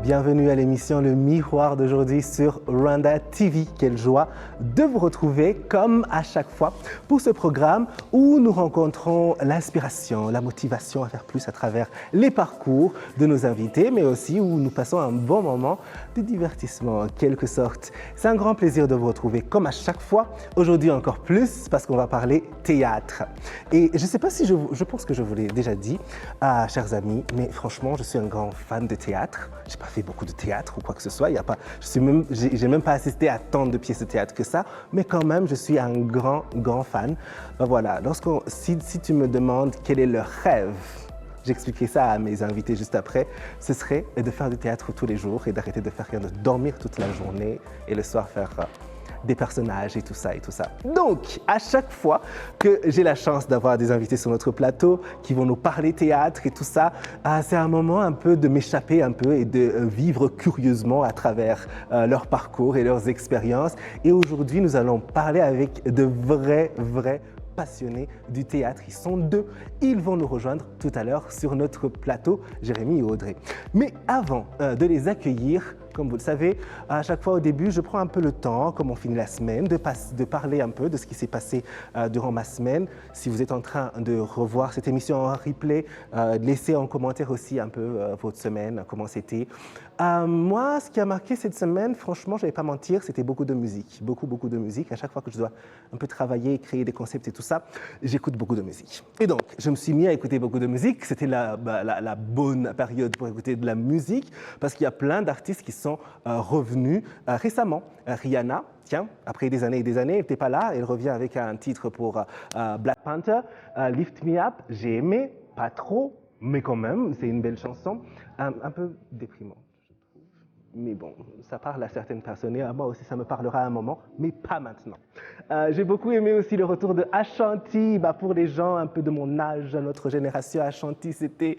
Bienvenue à l'émission Le Miroir d'aujourd'hui sur Rwanda TV. Quelle joie de vous retrouver comme à chaque fois pour ce programme où nous rencontrons l'inspiration, la motivation à faire plus à travers les parcours de nos invités, mais aussi où nous passons un bon moment de divertissement en quelque sorte. C'est un grand plaisir de vous retrouver comme à chaque fois. Aujourd'hui encore plus parce qu'on va parler théâtre. Et je ne sais pas si je pense que je vous l'ai déjà dit, chers amis, mais franchement, je suis un grand fan de théâtre. Je n'ai pas fait beaucoup de théâtre ou quoi que ce soit. J'ai même pas assisté à tant de pièces de théâtre que ça, mais quand même, je suis un grand fan. Ben voilà, si tu me demandes quel est leur rêve, j'expliquerai ça à mes invités juste après, ce serait de faire du théâtre tous les jours et d'arrêter de faire rien, de dormir toute la journée et le soir faire des personnages et tout ça. Donc, à chaque fois que j'ai la chance d'avoir des invités sur notre plateau qui vont nous parler théâtre et tout ça, c'est un moment un peu de m'échapper un peu et de vivre curieusement à travers leur parcours et leurs expériences. Et aujourd'hui, nous allons parler avec de vrais passionnés du théâtre. Ils sont deux. Ils vont nous rejoindre tout à l'heure sur notre plateau, Jérémy et Audrey. Mais avant de les accueillir, comme vous le savez, à chaque fois au début, je prends un peu le temps, comme on finit la semaine, de parler un peu de ce qui s'est passé durant ma semaine. Si vous êtes en train de revoir cette émission en replay, laissez en commentaire aussi un peu votre semaine, comment c'était. Moi, ce qui a marqué cette semaine, franchement, je ne vais pas mentir, c'était beaucoup de musique. Beaucoup de musique. À chaque fois que je dois un peu travailler, créer des concepts et tout ça, j'écoute beaucoup de musique. Et donc, je me suis mis à écouter beaucoup de musique. C'était la bonne période pour écouter de la musique parce qu'il y a plein d'artistes qui sont revenus récemment. Rihanna, tiens, après des années et des années, elle n'était pas là. Elle revient avec un titre pour Black Panther, Lift Me Up. J'ai aimé, pas trop, mais quand même, c'est une belle chanson. Un peu déprimante. Mais bon, ça parle à certaines personnes et à moi aussi, ça me parlera à un moment, mais pas maintenant. J'ai beaucoup aimé aussi le retour de Ashanti. Pour les gens un peu de mon âge, notre génération, Ashanti, c'était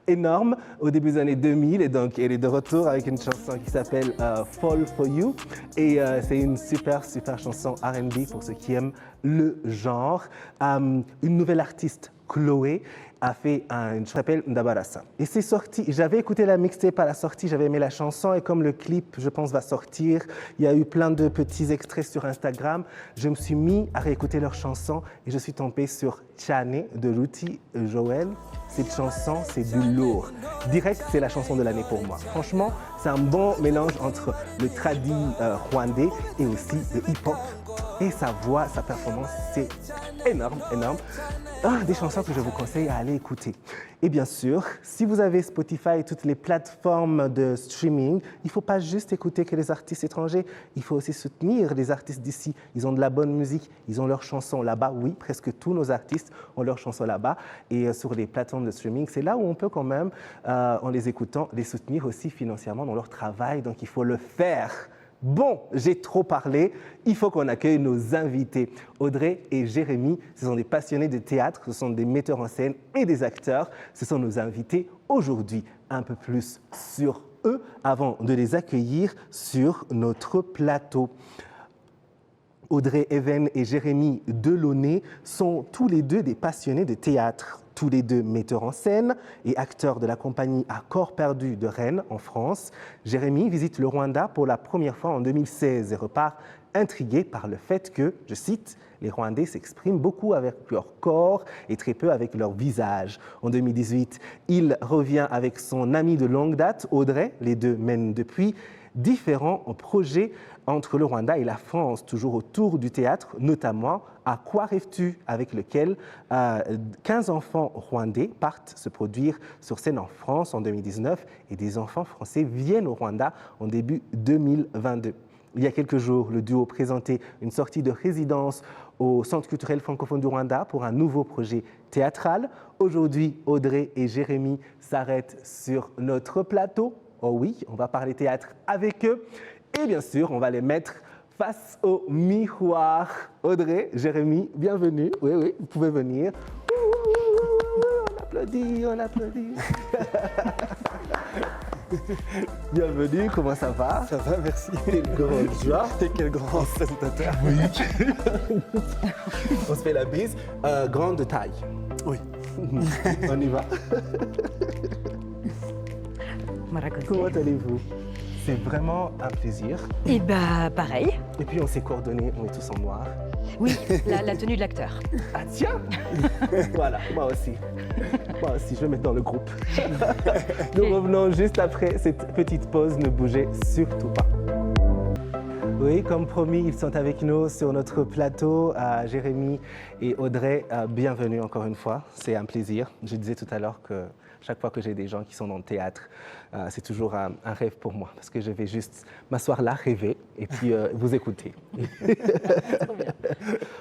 énorme au début des années 2000. Et donc, elle est de retour avec une chanson qui s'appelle Fall For You. Et c'est une super chanson R&B pour ceux qui aiment le genre. Une nouvelle artiste, Chloé, a fait une chanson qui s'appelle Ndabarasa. Et c'est sorti, j'avais écouté la mixtape à la sortie, j'avais aimé la chanson et comme le clip, je pense, va sortir, il y a eu plein de petits extraits sur Instagram, je me suis mis à réécouter leur chanson et je suis tombé sur Tchane de Ruti Joel. Cette chanson, c'est du lourd. Direct, c'est la chanson de l'année pour moi. Franchement, c'est un bon mélange entre le tradi rwandais et aussi le hip-hop. Et sa voix, sa performance, c'est énorme. Des chansons que je vous conseille à aller écouter. Et bien sûr, si vous avez Spotify et toutes les plateformes de streaming, il ne faut pas juste écouter que les artistes étrangers, il faut aussi soutenir les artistes d'ici. Ils ont de la bonne musique, ils ont leurs chansons là-bas. Oui, presque tous nos artistes ont leurs chansons là-bas. Et sur les plateformes de streaming, c'est là où on peut quand même, en les écoutant, les soutenir aussi financièrement dans leur travail. Donc il faut le faire. Bon, j'ai trop parlé, il faut qu'on accueille nos invités. Audrey et Jérémy, ce sont des passionnés de théâtre, ce sont des metteurs en scène et des acteurs. Ce sont nos invités aujourd'hui. Un peu plus sur eux avant de les accueillir sur notre plateau. Audrey Even et Jérémy Delaunay sont tous les deux des passionnés de théâtre. Tous les deux metteurs en scène et acteurs de la compagnie À Corps Perdu de Rennes, en France. Jérémy visite le Rwanda pour la première fois en 2016 et repart intrigué par le fait que, je cite, les Rwandais s'expriment beaucoup avec leur corps et très peu avec leur visage. En 2018, il revient avec son ami de longue date, Audrey. Les deux mènent depuis différents projets entre le Rwanda et la France, toujours autour du théâtre, notamment À quoi rêves-tu, avec lequel 15 enfants rwandais partent se produire sur scène en France en 2019 et des enfants français viennent au Rwanda en début 2022. Il y a quelques jours, le duo présentait une sortie de résidence au Centre culturel francophone du Rwanda pour un nouveau projet théâtral. Aujourd'hui, Audrey et Jérémy s'arrêtent sur notre plateau. Oh oui, on va parler théâtre avec eux. Et bien sûr, on va les mettre face au miroir. Audrey, Jérémy, bienvenue. Oui, vous pouvez venir. On applaudit. Bienvenue, comment ça va? Ça va, merci. Quelle grande joie. Et quel grand présentateur. Oui. On se fait la bise. Grande taille. Oui. On y va. me raconter. Comment allez-vous? C'est vraiment un plaisir. Et bah pareil. Et puis on s'est coordonnés, on est tous en noir. Oui, la tenue de l'acteur. Ah tiens. Voilà, moi aussi. Moi aussi, je vais mettre dans le groupe. Nous revenons juste après cette petite pause, ne bougez surtout pas. Oui, comme promis, ils sont avec nous sur notre plateau, Jérémy et Audrey. Bienvenue encore une fois, c'est un plaisir. Je disais tout à l'heure que chaque fois que j'ai des gens qui sont dans le théâtre, c'est toujours un rêve pour moi parce que je vais juste m'asseoir là, rêver et puis vous écouter. Trop bien.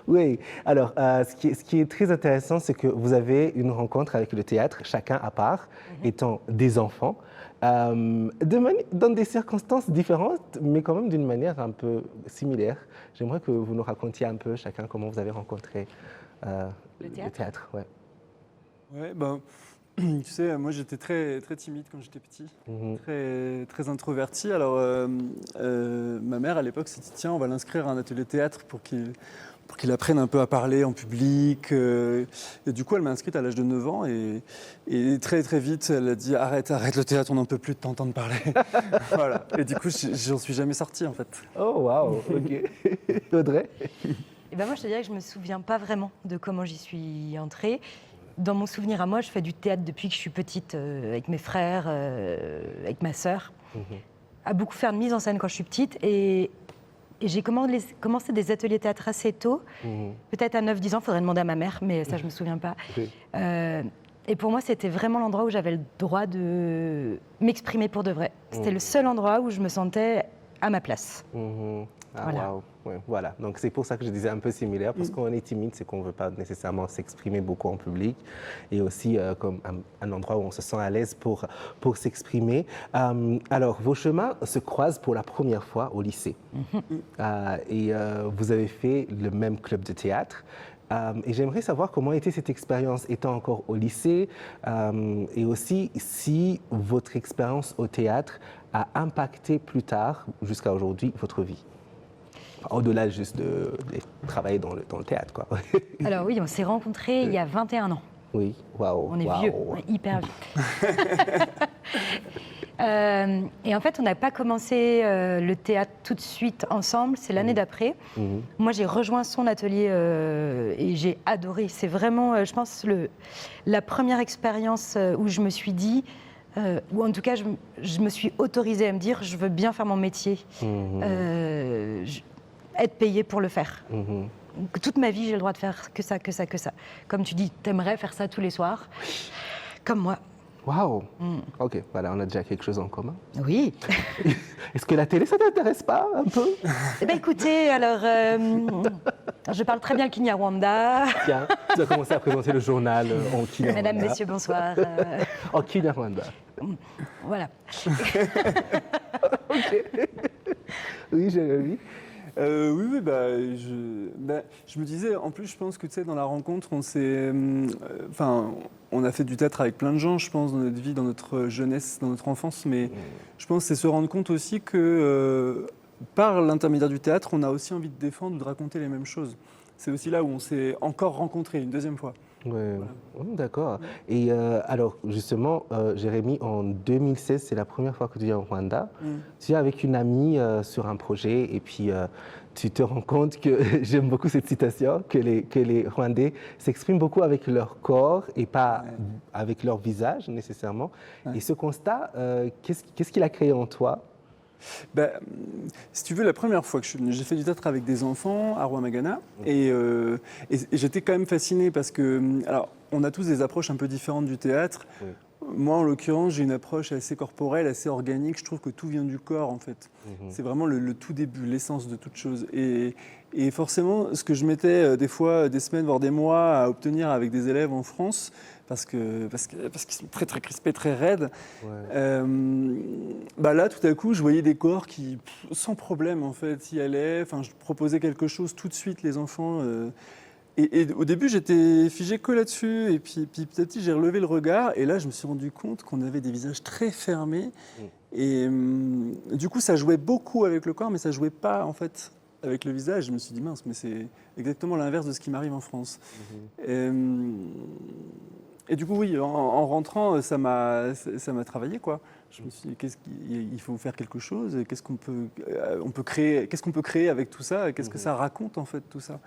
Oui, alors ce qui est très intéressant, c'est que vous avez une rencontre avec le théâtre, chacun à part, étant des enfants. Dans des circonstances différentes, mais quand même d'une manière un peu similaire. J'aimerais que vous nous racontiez un peu chacun comment vous avez rencontré le théâtre. Ouais. Ouais, ben, tu sais, moi j'étais très, très timide quand j'étais petit, très, très introverti. Alors ma mère à l'époque s'est dit tiens, on va l'inscrire à un atelier théâtre pour qu'il apprenne un peu à parler en public. Et du coup, elle m'a inscrite à l'âge de 9 ans et très très vite, elle a dit arrête le théâtre, on n'en peut plus de t'entendre parler. Voilà. Et du coup, j'en suis jamais sorti en fait. Oh waouh, ok. Audrey? Et ben moi, je te dirais que je me souviens pas vraiment de comment j'y suis entrée. Dans mon souvenir à moi, je fais du théâtre depuis que je suis petite, avec mes frères, avec ma sœur. À beaucoup faire de mise en scène quand je suis petite. Et j'ai commencé des ateliers théâtre assez tôt, peut-être à 9-10 ans, il faudrait demander à ma mère, mais ça je ne me souviens pas. Oui. Et pour moi, c'était vraiment l'endroit où j'avais le droit de m'exprimer pour de vrai. C'était le seul endroit où je me sentais à ma place. Ah, Voilà. waouh. Ouais, voilà, donc c'est pour ça que je disais un peu similaire, parce qu'on est timide, c'est qu'on ne veut pas nécessairement s'exprimer beaucoup en public, et aussi comme un endroit où on se sent à l'aise pour s'exprimer. Alors, vos chemins se croisent pour la première fois au lycée, et vous avez fait le même club de théâtre. Et j'aimerais savoir comment était cette expérience étant encore au lycée, et aussi si votre expérience au théâtre a impacté plus tard, jusqu'à aujourd'hui, votre vie. Au-delà juste de travailler dans le théâtre, quoi. Alors oui, on s'est rencontrés il y a 21 ans. Oui, waouh. On est vieux, on est hyper vieux. Et en fait, on n'a pas commencé le théâtre tout de suite ensemble, c'est l'année d'après. Moi, j'ai rejoint son atelier et j'ai adoré. C'est vraiment, je pense, la première expérience où je me suis dit, ou en tout cas, je me suis autorisée à me dire, je veux bien faire mon métier, être payée pour le faire. Toute ma vie, j'ai le droit de faire que ça, que ça, que ça. Comme tu dis, t'aimerais faire ça tous les soirs, comme moi. Waouh. Ok, voilà, on a déjà quelque chose en commun. Oui. Est-ce que la télé, ça t'intéresse pas un peu? Eh bien, écoutez, alors, je parle très bien le Kinyarwanda. Tiens, tu as commencé à présenter le journal en Kinyarwanda. Mesdames, messieurs, bonsoir. En Kinyarwanda. Voilà. Ok. Oui, Jérémy. Oui, je me disais, en plus, je pense que tu sais, dans la rencontre, on a fait du théâtre avec plein de gens, je pense, dans notre vie, dans notre jeunesse, dans notre enfance, mais je pense que c'est se rendre compte aussi que par l'intermédiaire du théâtre, on a aussi envie de défendre ou de raconter les mêmes choses. C'est aussi là où on s'est encore rencontrés une deuxième fois. Ouais. Voilà. D'accord. Et alors, justement, Jérémy, en 2016, c'est la première fois que tu viens au Rwanda. Tu es avec une amie sur un projet et puis tu te rends compte que, j'aime beaucoup cette citation, que les Rwandais s'expriment beaucoup avec leur corps et pas avec leur visage nécessairement. Et ce constat, qu'est-ce qu'il a créé en toi? Si tu veux, la première fois que j'ai fait du théâtre avec des enfants à Rouamagana, et j'étais quand même fasciné parce que, alors, on a tous des approches un peu différentes du théâtre. Moi, en l'occurrence, j'ai une approche assez corporelle, assez organique. Je trouve que tout vient du corps, en fait. C'est vraiment le tout début, l'essence de toute chose. Et forcément, ce que je mettais des fois des semaines, voire des mois à obtenir avec des élèves en France, parce qu'ils sont très très crispés, très raides. Là, tout à coup, je voyais des corps qui, sans problème, en fait, y allaient. Enfin, je proposais quelque chose tout de suite, les enfants. Et au début, j'étais figé que là-dessus. Et puis petit à petit, j'ai relevé le regard. Et là, je me suis rendu compte qu'on avait des visages très fermés. Et du coup, ça jouait beaucoup avec le corps, mais ça jouait pas, en fait, avec le visage. Je me suis dit, mince, mais c'est exactement l'inverse de ce qui m'arrive en France. Et du coup, oui, en rentrant, ça m'a travaillé, quoi. Je me suis dit, il faut faire quelque chose. On peut créer, qu'est-ce qu'on peut créer avec tout ça? Qu'est-ce que ça raconte, en fait, tout ça?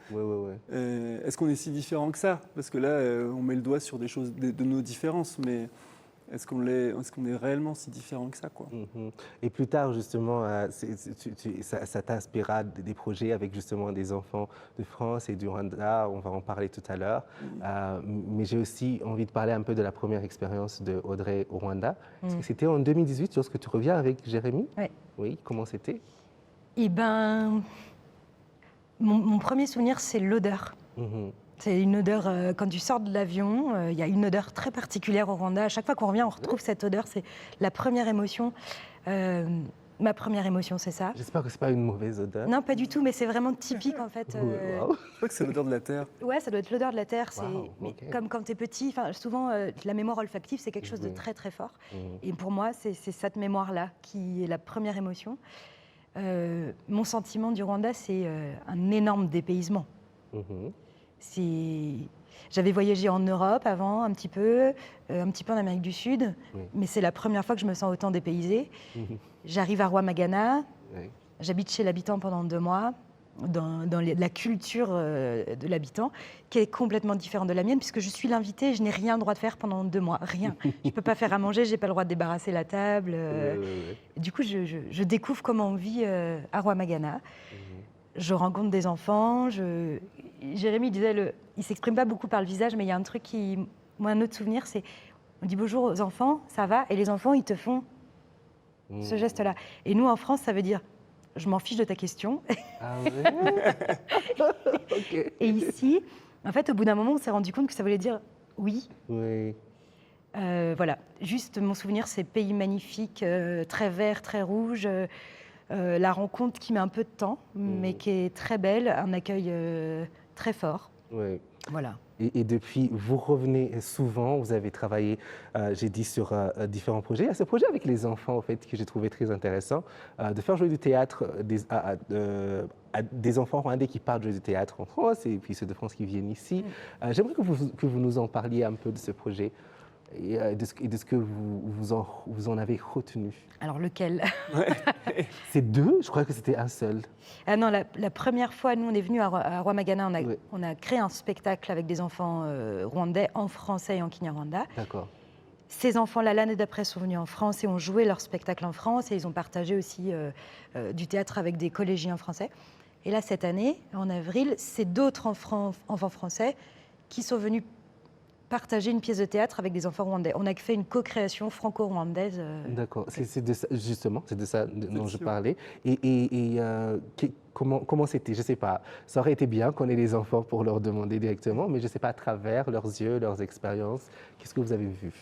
Est-ce qu'on est si différent que ça? Parce que là, on met le doigt sur des choses, de nos différences, mais est-ce qu'on est réellement si différent que ça, quoi? Et plus tard, justement, ça t'inspirera des projets avec justement des enfants de France et du Rwanda. On va en parler tout à l'heure. Mais j'ai aussi envie de parler un peu de la première expérience de Audrey au Rwanda. Parce que c'était en 2018, lorsque tu reviens avec Jérémy. Oui. Oui, comment c'était? Eh ben, mon premier souvenir, c'est l'odeur. C'est une odeur, quand tu sors de l'avion, il y a une odeur très particulière au Rwanda. À chaque fois qu'on revient, on retrouve cette odeur. C'est la première émotion. Ma première émotion, c'est ça. J'espère que ce n'est pas une mauvaise odeur. Non, pas du tout, mais c'est vraiment typique en fait. Wow. Je crois que c'est l'odeur de la terre. Ouais, ça doit être l'odeur de la terre. Wow, Mais comme quand tu es petit, souvent, la mémoire olfactive, c'est quelque chose de très très fort. Et pour moi, c'est cette mémoire-là qui est la première émotion. Mon sentiment du Rwanda, c'est un énorme dépaysement. J'avais voyagé en Europe avant, un petit peu en Amérique du Sud, mais c'est la première fois que je me sens autant dépaysée. J'arrive à Rwamagana, j'habite chez l'habitant pendant 2 mois, dans la culture de l'habitant, qui est complètement différente de la mienne, puisque je suis l'invitée et je n'ai rien le droit de faire pendant 2 mois, rien. Je ne peux pas faire à manger, je n'ai pas le droit de débarrasser la table. Du coup, je découvre comment on vit à Rwamagana. Je rencontre des enfants. Jérémy disait, il ne s'exprime pas beaucoup par le visage, mais il y a un truc moi, un autre souvenir, c'est on dit bonjour aux enfants, ça va? Et les enfants, ils te font ce geste-là. Et nous, en France, ça veut dire je m'en fiche de ta question. Ah ouais. Okay. Et ici, en fait, au bout d'un moment, on s'est rendu compte que ça voulait dire oui. Oui. Voilà. Juste, mon souvenir, c'est pays magnifique, très vert, très rouge. La rencontre qui met un peu de temps, mais qui est très belle, un accueil très fort. Oui. Voilà. Et depuis, vous revenez souvent, vous avez travaillé, j'ai dit, sur différents projets. Il y a ce projet avec les enfants, en fait, que j'ai trouvé très intéressant, de faire jouer du théâtre à des enfants rwandais qui partent jouer du théâtre en France, et puis ceux de France qui viennent ici. J'aimerais que vous nous en parliez un peu de ce projet et de ce que vous en avez retenu. Alors, lequel? C'est 2? Je crois que c'était un seul. Ah non, la première fois, nous, on est venus à Rwamagana, on a créé un spectacle avec des enfants rwandais en français et en kinyarwanda. D'accord. Ces enfants-là, l'année d'après, sont venus en France et ont joué leur spectacle en France, et ils ont partagé aussi du théâtre avec des collégiens français. Et là, cette année, en avril, c'est d'autres enfants français qui sont venus partager une pièce de théâtre avec des enfants rwandais. On a fait une co-création franco-rwandaise. D'accord, justement, c'est de ça dont je parlais. Et comment c'était? Je ne sais pas. Ça aurait été bien qu'on ait les enfants pour leur demander directement, mais je ne sais pas, à travers leurs yeux, leurs expériences, qu'est-ce que vous avez vu?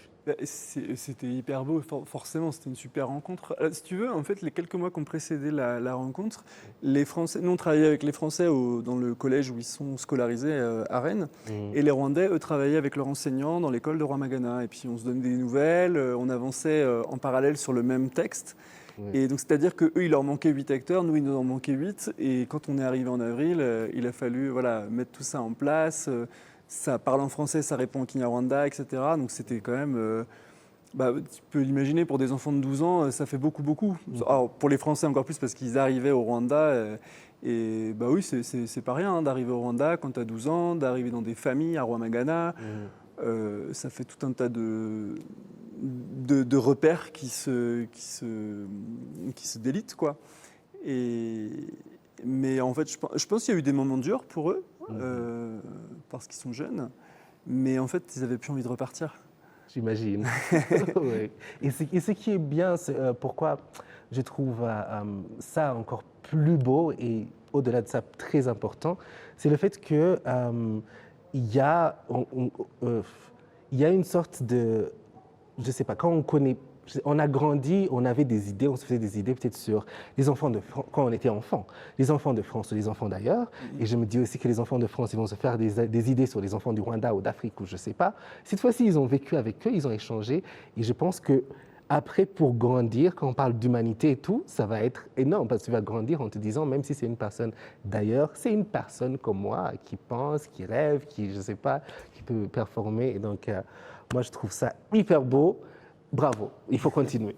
C'était hyper beau, forcément, c'était une super rencontre. Si tu veux, en fait, les quelques mois qui ont précédé la rencontre, les Français, nous on travaillait avec les Français dans le collège où ils sont scolarisés à Rennes, et les Rwandais, eux, travaillaient avec leurs enseignants dans l'école de Rwamagana. Et puis on se donnait des nouvelles, on avançait en parallèle sur le même texte. Et donc, c'est-à-dire qu'eux, il leur manquait 8 acteurs, nous, il nous en manquait 8. Et quand on est arrivé en avril, il a fallu mettre tout ça en place. Ça parle en français, ça répond en kinyarwanda, etc. Donc c'était quand même... tu peux l'imaginer, pour des enfants de 12 ans, ça fait beaucoup. Alors, pour les Français encore plus, parce qu'ils arrivaient au Rwanda. Et oui, c'est pas rien d'arriver au Rwanda quand tu as 12 ans, d'arriver dans des familles à Rwamagana. Ça fait tout un tas de repères qui se délitent, quoi. Mais en fait, je pense qu'il y a eu des moments durs pour eux, parce qu'ils sont jeunes, mais en fait, ils n'avaient plus envie de repartir. J'imagine. Oui. Et ce qui est bien, c'est pourquoi je trouve ça encore plus beau et au-delà de ça très important, c'est le fait que il y a une sorte de, je sais pas, on a grandi, on avait des idées, on se faisait des idées peut-être sur les enfants quand on était enfant, les enfants de France ou les enfants d'ailleurs. Et je me dis aussi que les enfants de France, ils vont se faire des idées sur les enfants du Rwanda ou d'Afrique ou je sais pas. Cette fois-ci, ils ont vécu avec eux, ils ont échangé. Et je pense que après, pour grandir, quand on parle d'humanité et tout, ça va être énorme parce que tu vas grandir en te disant, même si c'est une personne d'ailleurs, c'est une personne comme moi qui pense, qui rêve, qui, je sais pas, qui peut performer. Et donc, Moi, je trouve ça hyper beau. Bravo, il faut continuer.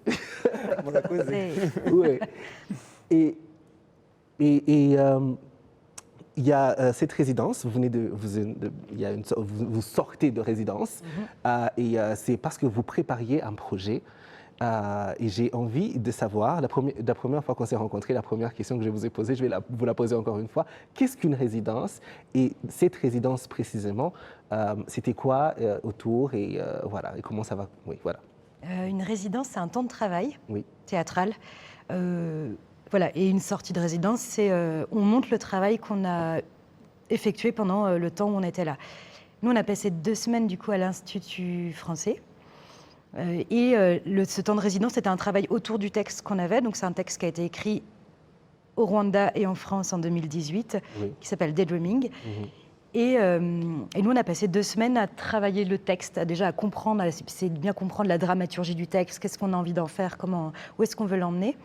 Pour la cause. Oui. Et il y a cette résidence, vous sortez de résidence, et c'est parce que vous prépariez un projet. Et j'ai envie de savoir, la première fois qu'on s'est rencontrés, la première question que je vous ai posée, je vais vous la poser encore une fois. Qu'est-ce qu'une résidence? Et cette résidence précisément, c'était quoi autour et voilà, et comment ça va? Oui, voilà. Une résidence, c'est un temps de travail théâtral. Voilà, et une sortie de résidence, c'est on montre le travail qu'on a effectué pendant le temps où on était là. Nous, on a passé 2 semaines du coup à l'Institut français. Ce temps de résidence, c'était un travail autour du texte qu'on avait. Donc, c'est un texte qui a été écrit au Rwanda et en France en 2018, qui s'appelle Daydreaming. Et nous, on a passé 2 semaines à travailler le texte, à comprendre, à essayer de bien comprendre la dramaturgie du texte, qu'est-ce qu'on a envie d'en faire, où est-ce qu'on veut l'emmener.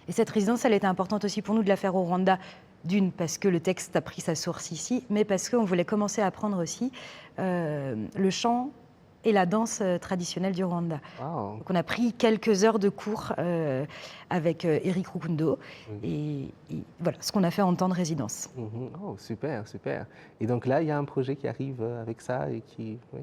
Et cette résidence, elle était importante aussi pour nous de la faire au Rwanda, d'une, parce que le texte a pris sa source ici, mais parce qu'on voulait commencer à apprendre aussi le chant et la danse traditionnelle du Rwanda. Wow. Donc on a pris quelques heures de cours avec Eric Rukundo, et voilà ce qu'on a fait en temps de résidence. Oh, super, super. Et donc là, il y a un projet qui arrive avec ça et qui... Oui.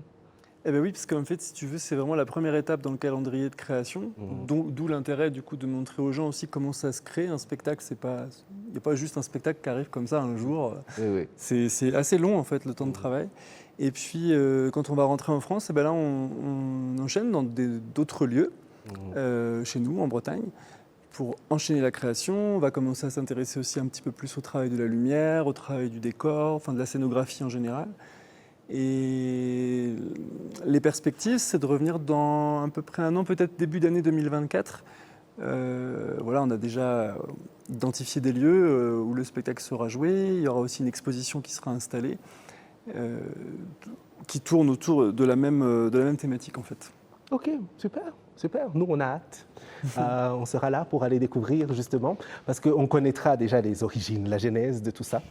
Eh bien oui, parce qu'en fait, si tu veux, c'est vraiment la première étape dans le calendrier de création, d'où l'intérêt du coup de montrer aux gens aussi comment ça se crée. Un spectacle, il n'y a pas juste un spectacle qui arrive comme ça un jour. C'est assez long en fait, le temps de travail. Et puis, quand on va rentrer en France, eh ben là, on enchaîne dans d'autres lieux, chez nous, en Bretagne, pour enchaîner la création. On va commencer à s'intéresser aussi un petit peu plus au travail de la lumière, au travail du décor, enfin de la scénographie en général. Et les perspectives, c'est de revenir dans à peu près 1 an, peut-être début d'année 2024. Voilà, on a déjà identifié des lieux où le spectacle sera joué. Il y aura aussi une exposition qui sera installée, qui tourne autour de la même thématique en fait. Ok, super, super. Nous, on a hâte. On sera là pour aller découvrir justement, parce qu'on connaîtra déjà les origines, la genèse de tout ça.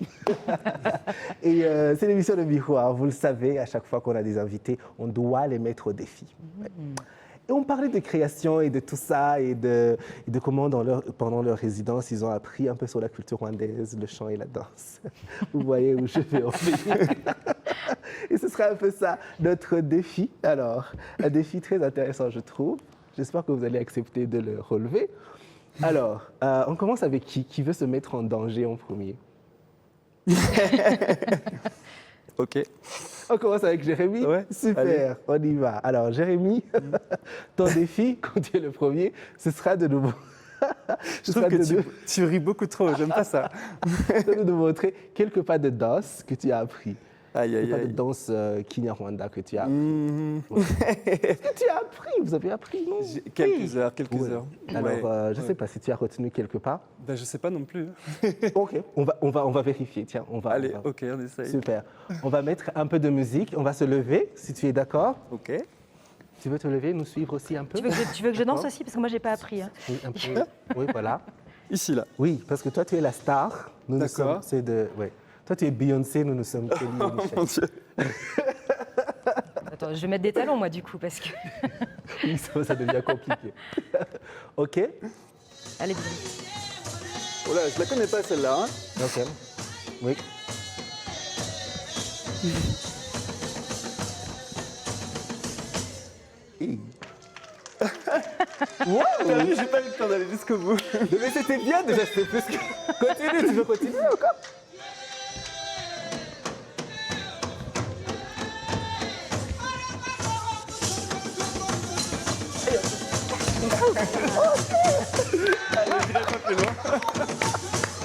Et c'est l'émission de Miroir, vous le savez, à chaque fois qu'on a des invités, on doit les mettre au défi. Et on parlait de création et de tout ça, et de comment pendant leur résidence, ils ont appris un peu sur la culture rwandaise, le chant et la danse. Vous voyez où je vais en venir. Et ce sera un peu ça, notre défi. Alors, un défi très intéressant, je trouve. J'espère que vous allez accepter de le relever. Alors, on commence avec qui veut se mettre en danger en premier? Ok. On commence avec Jérémy. Ouais, super, allez. On y va. Alors, Jérémy, ton défi, quand tu es le premier, ce sera de nous... Je trouve que tu ris beaucoup trop, j'aime pas ça. De nous montrer quelques pas de danse que tu as appris. Aïe. Pas de danse Kinyarwanda que tu as appris. Qu'est-ce que tu as appris? Vous avez appris, non? Quelques heures. Alors, je ne sais pas si tu as retenu quelque part. Ben, je ne sais pas non plus. Ok, on va vérifier. Tiens, Allez, ok, on essaye. Super. On va mettre un peu de musique. On va se lever, si tu es d'accord. Ok. Tu veux te lever, nous suivre aussi un peu? Tu veux que je danse aussi? Parce que moi, je n'ai pas appris. Hein. Oui, un peu. Oui, voilà. Ici, là. Oui, parce que toi, tu es la star. Nous sommes... Ouais. Toi, tu es Beyoncé, nous sommes Kelly et Michel. Mon Dieu. Attends, je vais mettre des talons, moi, du coup, parce que... Oui, ça devient compliqué. OK. Allez, bien. Oh là, je la connais pas, celle-là. Hein. OK. Oui. Wow, t'as vu, j'ai pas eu le temps d'aller jusqu'au bout. Mais c'était bien déjà, c'était plus que... Continue, tu veux continuer encore?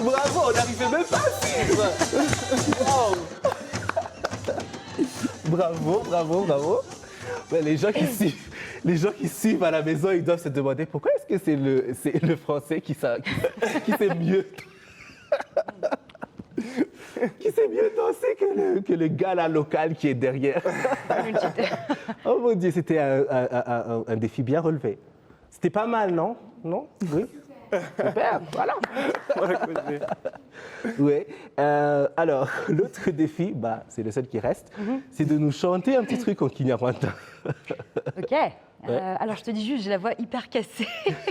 Bravo, on n'arrivait même pas à suivre. Wow. Bravo. Ouais, les gens qui suivent à la maison, ils doivent se demander pourquoi est-ce que c'est le français qui sait mieux qui sait mieux danser que le gars là, local qui est derrière. Oh mon Dieu, c'était un défi bien relevé. C'était pas mal, non? Non? Oui? Super, voilà. Voilà quoi, je vais- Oui. Alors, l'autre défi, c'est le seul qui reste, c'est de nous chanter un petit truc en Kinyarwanda. Ok. Alors je te dis juste, j'ai la voix hyper cassée.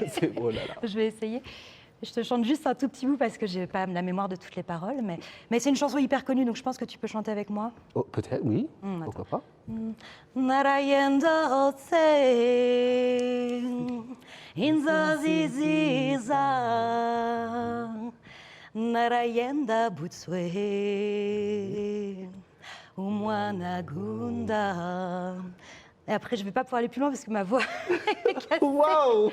C'est oh là là. Je vais essayer. Je te chante juste un tout petit bout parce que j'ai pas la mémoire de toutes les paroles, mais c'est une chanson hyper connue, donc je pense que tu peux chanter avec moi. Oh, peut-être, oui. Attends. Pourquoi pas? Narayenda otse inzaziziza Narayenda butswe umwana gunda. Et après, je vais pas pouvoir aller plus loin parce que ma voix est cassée. Waouh!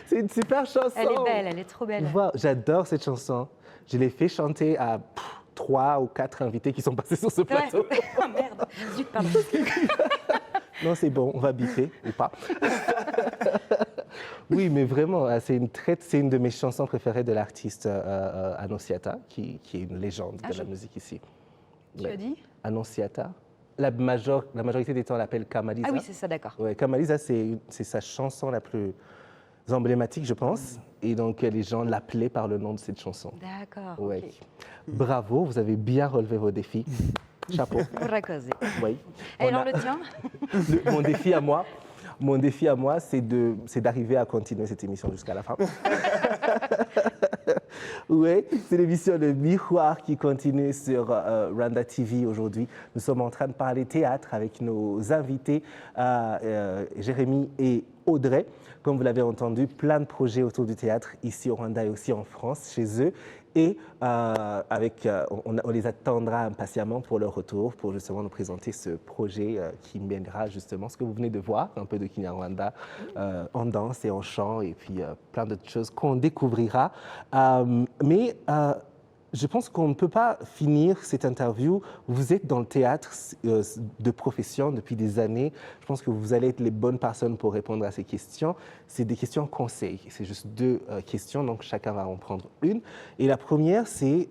C'est une super chanson. Elle est belle, elle est trop belle. Wow, j'adore cette chanson. Je l'ai fait chanter à 3 ou 4 invités qui sont passés sur ce Ouais. plateau. Ah merde, zut, pardon. Non, c'est bon, on va biffer ou pas. Oui, mais vraiment, c'est une de mes chansons préférées de l'artiste Annonciata, qui est une légende de la musique ici. Tu as dit? Annonciata. La majorité des temps, on l'appelle Kamaliza. Ah oui, c'est ça, d'accord. Ouais, Kamaliza, c'est sa chanson la plus emblématique, je pense. Et donc, les gens l'appelaient par le nom de cette chanson. D'accord. Ouais. ok. Bravo, vous avez bien relevé vos défis. Chapeau. Raccosé. Oui. Et alors On a- le tien? Mon défi à moi, c'est d'arriver à continuer cette émission jusqu'à la fin. Oui, c'est l'émission Le Miroir qui continue sur Rwanda TV aujourd'hui. Nous sommes en train de parler théâtre avec nos invités, Jérémy et Audrey. Comme vous l'avez entendu, plein de projets autour du théâtre ici au Rwanda et aussi en France, chez eux. Et on les attendra impatiemment pour leur retour, pour justement nous présenter ce projet qui mènera justement ce que vous venez de voir, un peu de Kinyarwanda en danse et en chant, et puis plein d'autres choses qu'on découvrira. Mais je pense qu'on ne peut pas finir cette interview. Vous êtes dans le théâtre de profession depuis des années. Je pense que vous allez être les bonnes personnes pour répondre à ces questions. C'est des questions conseils. C'est juste 2 questions, donc chacun va en prendre une. Et la première, c'est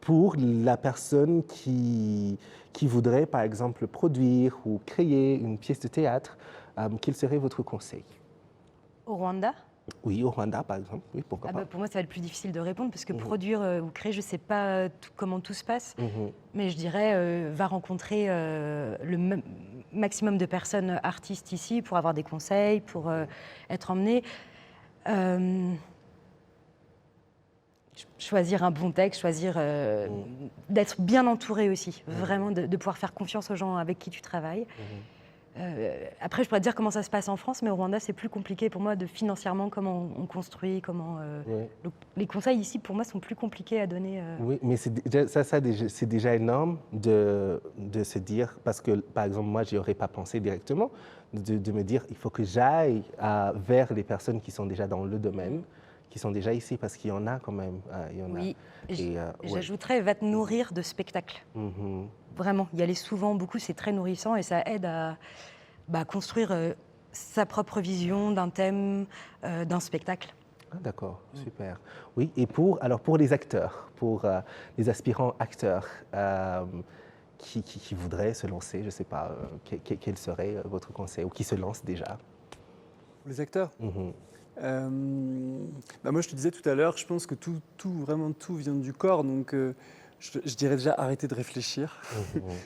pour la personne qui voudrait, par exemple, produire ou créer une pièce de théâtre. Quel serait votre conseil? Au Rwanda? Oui, au Rwanda, par exemple. Oui, pourquoi pas. Pour moi, ça va être plus difficile de répondre parce que produire ou créer, je ne sais pas comment tout se passe. Mais je dirais, va rencontrer le maximum de personnes artistes ici pour avoir des conseils, pour être emmené. Choisir un bon texte, choisir d'être bien entouré aussi. Vraiment, de pouvoir faire confiance aux gens avec qui tu travailles. Après, je pourrais te dire comment ça se passe en France, mais au Rwanda, c'est plus compliqué pour moi de financièrement, comment on construit, comment... Les conseils ici, pour moi, sont plus compliqués à donner. Oui, mais c'est déjà énorme de se dire, parce que, par exemple, moi, je n'y aurais pas pensé directement, de me dire, il faut que j'aille vers les personnes qui sont déjà dans le domaine, qui sont déjà ici, parce qu'il y en a quand même. Il y en a. Oui, Et, j'ajouterais, va te nourrir de spectacles. Vraiment, y aller souvent, beaucoup, c'est très nourrissant et ça aide à construire sa propre vision d'un thème, d'un spectacle. Ah, d'accord, super. Oui, et pour les acteurs, pour les aspirants acteurs qui voudraient se lancer, je ne sais pas, quel serait votre conseil, ou qui se lancent déjà? Les acteurs. Moi, je te disais tout à l'heure, je pense que vraiment tout vient du corps. Donc, je dirais déjà arrêter de réfléchir.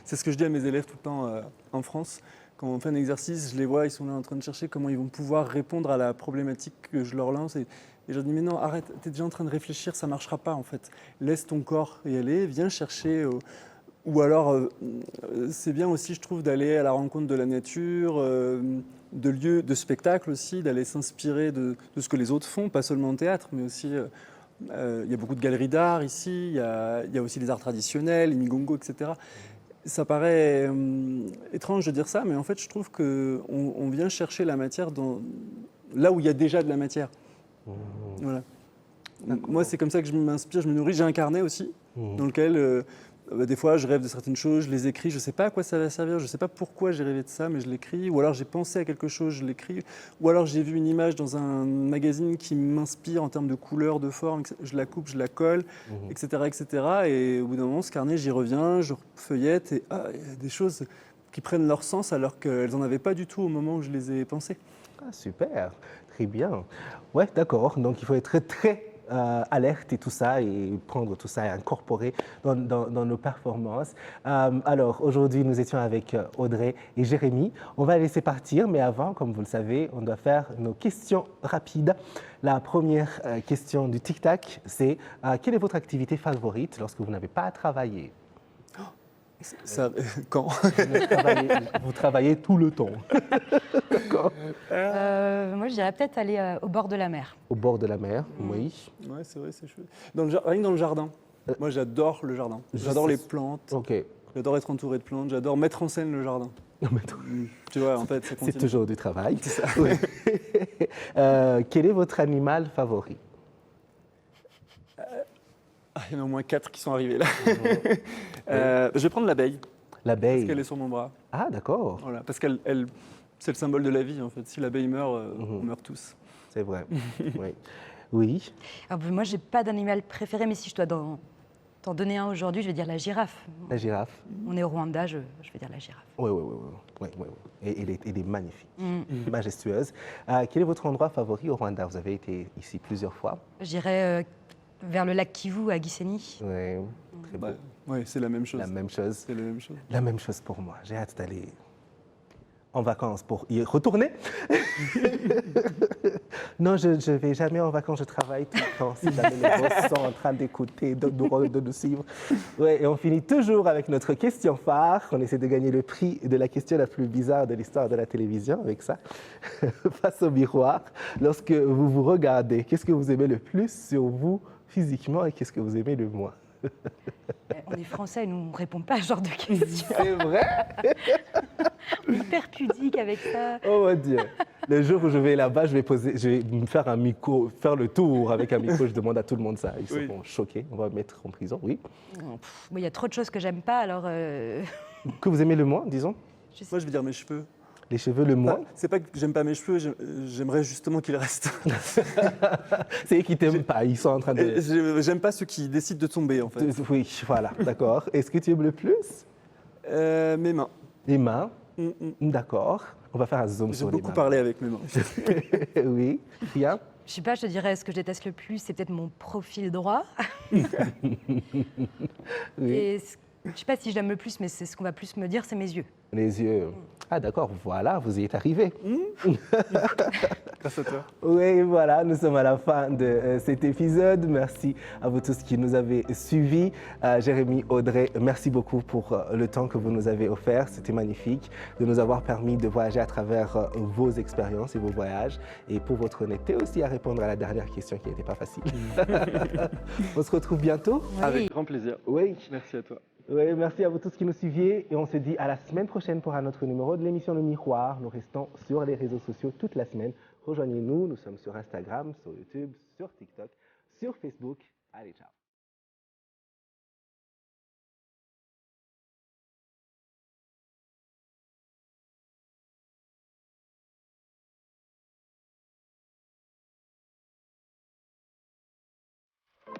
C'est ce que je dis à mes élèves tout le temps en France. Quand on fait un exercice, je les vois, ils sont là en train de chercher comment ils vont pouvoir répondre à la problématique que je leur lance. Et je leur dis, mais non, arrête, tu es déjà en train de réfléchir, ça ne marchera pas en fait. Laisse ton corps y aller, viens chercher. Ou alors, c'est bien aussi, je trouve, d'aller à la rencontre de la nature, de lieux, de spectacles aussi, d'aller s'inspirer de ce que les autres font, pas seulement au théâtre, mais aussi... il y a beaucoup de galeries d'art ici, il y a aussi les arts traditionnels, les migongo, etc. Ça paraît étrange de dire ça, mais en fait, je trouve qu'on vient chercher la matière là où il y a déjà de la matière. Voilà. Moi, c'est comme ça que je m'inspire, je me nourris. J'ai un carnet aussi, dans lequel, des fois, je rêve de certaines choses, je les écris, je ne sais pas à quoi ça va servir, je ne sais pas pourquoi j'ai rêvé de ça, mais je l'écris. Ou alors, j'ai pensé à quelque chose, je l'écris. Ou alors, j'ai vu une image dans un magazine qui m'inspire en termes de couleur, de forme, je la coupe, je la colle, etc., etc. Et au bout d'un moment, ce carnet, j'y reviens, je feuillette et il y a des choses qui prennent leur sens alors qu'elles n'en avaient pas du tout au moment où je les ai pensées. Ah, super, très bien. Ouais, d'accord. Donc il faut être très alerte et tout ça, et prendre tout ça et incorporer dans nos performances. Alors aujourd'hui, nous étions avec Audrey et Jérémy. On va laisser partir, mais avant, comme vous le savez, on doit faire nos questions rapides. La première question du tic-tac, c'est quelle est votre activité favorite lorsque vous n'avez pas à travailler? Ça, quand Vous travaillez tout le temps. D'accord. Moi, je dirais peut-être aller au bord de la mer. Au bord de la mer, oui. Ouais, c'est vrai, c'est chouette. Rien que dans le jardin. Moi, j'adore le jardin. J'adore les plantes. Ok. J'adore être entouré de plantes. J'adore mettre en scène le jardin. Tu vois, en fait, ça continue. C'est toujours du travail. C'est ça. Oui. Quel est votre animal favori? Il y en a au moins 4 qui sont arrivés là. Je vais prendre l'abeille, L'abeille. parce qu'elle est sur mon bras. Ah, d'accord. Voilà, parce c'est le symbole de la vie, en fait. Si l'abeille meurt, on meurt tous. C'est vrai. Oui. Oui. Alors, moi, j'ai pas d'animal préféré, mais si je dois t'en donner un aujourd'hui, je vais dire la girafe. La girafe. On est au Rwanda, je vais dire la girafe. Oui, oui, oui. Oui, oui, oui. Et elle est magnifique, Mm. majestueuse. Quel est votre endroit favori au Rwanda? Vous avez été ici plusieurs fois. J'irai vers le lac Kivu à Gisenyi. Oui, très beau. Ouais, c'est la même chose. La même chose. C'est la même chose. La même chose pour moi. J'ai hâte d'aller en vacances pour y retourner. Non, je ne vais jamais en vacances, je travaille tout le temps. Si jamais les boss sont en train d'écouter, de nous suivre. Ouais, et on finit toujours avec notre question phare. On essaie de gagner le prix de la question la plus bizarre de l'histoire de la télévision avec ça. Face au miroir, lorsque vous vous regardez, qu'est-ce que vous aimez le plus sur vous physiquement et qu'est-ce que vous aimez le moins? On est français, nous, on ne répond pas à ce genre de questions. C'est vrai? On est hyper pudique avec ça. Oh mon Dieu. Le jour où je vais là-bas, je vais me faire un micro, faire le tour avec un micro. Je demande à tout le monde ça. Ils seront choqués. On va me mettre en prison, oui. Il y a trop de choses que j'aime pas, alors... Que vous aimez le moins, disons? Moi, je vais dire mes cheveux. Les cheveux le moins? C'est pas que j'aime pas mes cheveux, j'aimerais justement qu'ils restent. C'est eux qui t'aiment pas. Ils sont en train de... J'aime pas ceux qui décident de tomber, en fait. Oui, voilà, d'accord. Est-ce que tu aimes le plus? Mes mains. Les mains? D'accord. On va faire un zoom J'ai sur les mains. beaucoup parlé avec mes mains. Oui, rien? Je sais pas, je te dirais, ce que je déteste le plus, c'est peut-être mon profil droit. Oui. Et je sais pas si je l'aime le plus, mais c'est ce qu'on va plus me dire, c'est mes yeux. Les yeux. Ah d'accord, voilà, vous y êtes arrivé. Grâce à toi. Oui, voilà, nous sommes à la fin de cet épisode. Merci à vous tous qui nous avez suivis. Jérémy, Audrey, merci beaucoup pour le temps que vous nous avez offert. C'était magnifique de nous avoir permis de voyager à travers vos expériences et vos voyages. Et pour votre honnêteté aussi à répondre à la dernière question qui n'était pas facile. On se retrouve bientôt. Oui. Avec grand plaisir. Oui. Merci à toi. Oui, merci à vous tous qui nous suiviez et on se dit à la semaine prochaine pour un autre numéro de l'émission Le Miroir. Nous restons sur les réseaux sociaux toute la semaine. Rejoignez-nous, nous sommes sur Instagram, sur YouTube, sur TikTok, sur Facebook. Allez, ciao.